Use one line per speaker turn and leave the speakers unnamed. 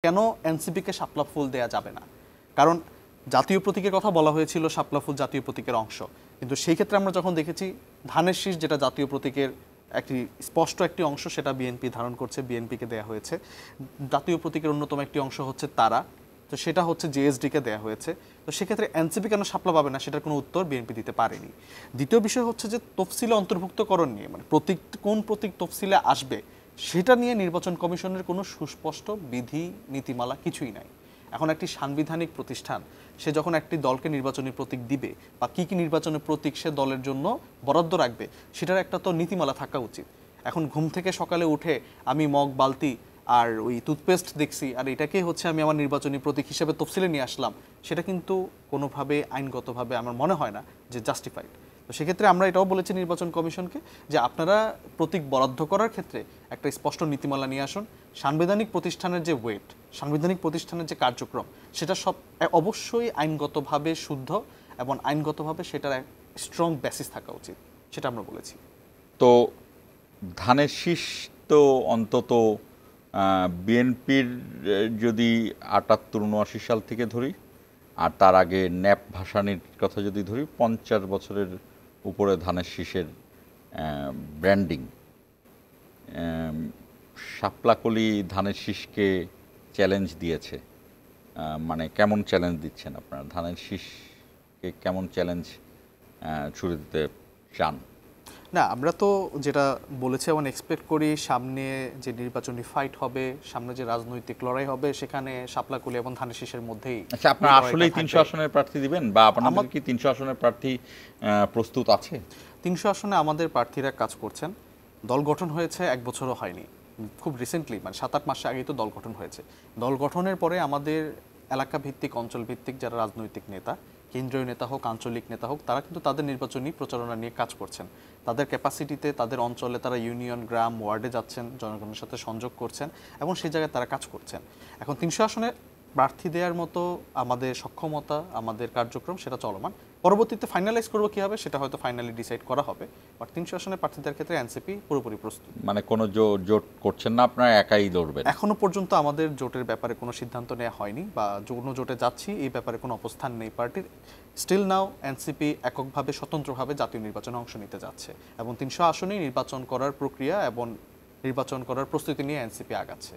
কেন এনসিপিকে শাপলা ফুল দেয়া যাবে না? কারণ জাতীয় প্রতীকের কথা বলা হয়েছিল, শাপলা ফুল জাতীয় প্রতীকের অংশ, কিন্তু সেই ক্ষেত্রে আমরা যখন দেখেছি ধানের শীষ যেটা জাতীয় প্রতীকের একটি স্পষ্ট একটি অংশ, সেটা বিএনপি ধারণ করছে, বিএনপিকে দেয়া হয়েছে। জাতীয় প্রতীকের অন্যতম একটি অংশ হচ্ছে তারা, তো সেটা হচ্ছে জেএসডিকে দেয়া হয়েছে। তো সেক্ষেত্রে এনসিপি কেন শাপলা পাবে না, সেটার কোনো উত্তর বিএনপি দিতে পারেনি। দ্বিতীয় বিষয় হচ্ছে যে তফসিলে অন্তর্ভুক্তকরণ নিয়ে, মানে প্রতীক কোন প্রতীক তফসিলে আসবে সেটা নিয়ে নির্বাচন কমিশনের কোনো সুস্পষ্ট বিধি নীতিমালা কিছুই নাই। এখন একটি সাংবিধানিক প্রতিষ্ঠান, সে যখন একটি দলকে নির্বাচনী প্রতীক দিবে বা কী কী নির্বাচনী প্রতীক সে দলের জন্য বরাদ্দ রাখবে, সেটার একটা তো নীতিমালা থাকা উচিত। এখন ঘুম থেকে সকালে উঠে আমি মগ বালতি আর ওই টুথপেস্ট দেখছি আর এটাকেই হচ্ছে আমি আমার নির্বাচনী প্রতীক হিসেবে তফসিলে নিয়ে আসলাম, সেটা কিন্তু কোনোভাবে আইনগতভাবে আমার মনে হয় না যে জাস্টিফাইড। তো সেক্ষেত্রে আমরা এটাও বলেছি নির্বাচন কমিশনকে যে আপনারা প্রতীক বরাদ্দ করার ক্ষেত্রে একটা স্পষ্ট নীতিমালা নিয়ে আসুন। সাংবিধানিক প্রতিষ্ঠানের যে ওয়েট, সাংবিধানিক প্রতিষ্ঠানের যে কার্যক্রম, সেটা সব অবশ্যই আইনগতভাবে শুদ্ধ এবং আইনগতভাবে সেটার এক স্ট্রং বেসিস থাকা উচিত, সেটা আমরা বলেছি।
তো ধানের শীষ তো অন্তত বিএনপির যদি ৭৮-৭৯ সাল থেকে ধরি, আর তার আগে ন্যাপ ভাসানির কথা যদি ধরি, ৫০ বছরের উপরে ধানের শীষের ব্র্যান্ডিং। শাপলাকলি ধানের শীষকে চ্যালেঞ্জ দিয়েছে, মানে কেমন চ্যালেঞ্জ দিচ্ছেন আপনারা? ধানের শীষকে কেমন চ্যালেঞ্জ ছুড়ে দিতে চান?
না, আমরা তো যেটা বলেছি এবং এক্সপেক্ট করি সামনে যে নির্বাচনী ফাইট হবে, সামনে যে রাজনৈতিক লড়াই হবে, সেখানে শাপলাকলি এবং ধানের শীষের মধ্যেই।
আচ্ছা, আপনারা আসলেই ৩০০ আসনের প্রার্থী দিবেন বা আপনাদের কি ৩০০ আসনের প্রার্থী প্রস্তুত আছে?
৩০০ আসনে আমাদের প্রার্থীরা কাজ করছেন। দল গঠন হয়েছে ১ বছরও হয়নি, খুব রিসেন্টলি, মানে ৭-৮ মাস আগেই তো দল গঠন হয়েছে। দল গঠনের পরে আমাদের এলাকা ভিত্তিক, অঞ্চল ভিত্তিক যারা রাজনৈতিক নেতা, কেন্দ্রীয় নেতা হোক, আঞ্চলিক নেতা হোক, তারা কিন্তু তাদের নির্বাচনী প্রচারণা নিয়ে কাজ করছেন। তাদের ক্যাপাসিটিতে, তাদের অঞ্চলে তারা ইউনিয়ন, গ্রাম, ওয়ার্ডে যাচ্ছেন, জনগণের সাথে সংযোগ করছেন এবং সেই জায়গায় তারা কাজ করছেন। এখন ৩০০ আসনে প্রার্থী দেওয়ার মতো আমাদের সক্ষমতা, আমাদের কার্যক্রম সেটা চলমান। পরবর্তীতে ফাইনালাইজ করবো কী হবে সেটা হয়তো ফাইনালি ডিসাইড করা হবে, বাট ৩০০ আসনের প্রার্থীদের ক্ষেত্রে এনসিপি পুরোপুরি প্রস্তুত।
মানে কোনো জোট করছেন না, আপনারা একাই লড়বেন?
এখনো পর্যন্ত আমাদের জোটের ব্যাপারে কোনো সিদ্ধান্ত নেওয়া হয়নি বা কোনো জোটে যাচ্ছি এই ব্যাপারে কোনো অবস্থান নেই পার্টির। স্টিল নাও এনসিপি এককভাবে, স্বতন্ত্রভাবে জাতীয় নির্বাচনে অংশ নিতে যাচ্ছে এবং ৩০০ আসনেই নির্বাচন করার প্রক্রিয়া এবং নির্বাচন করার প্রস্তুতি নিয়ে এনসিপি আগাচ্ছে।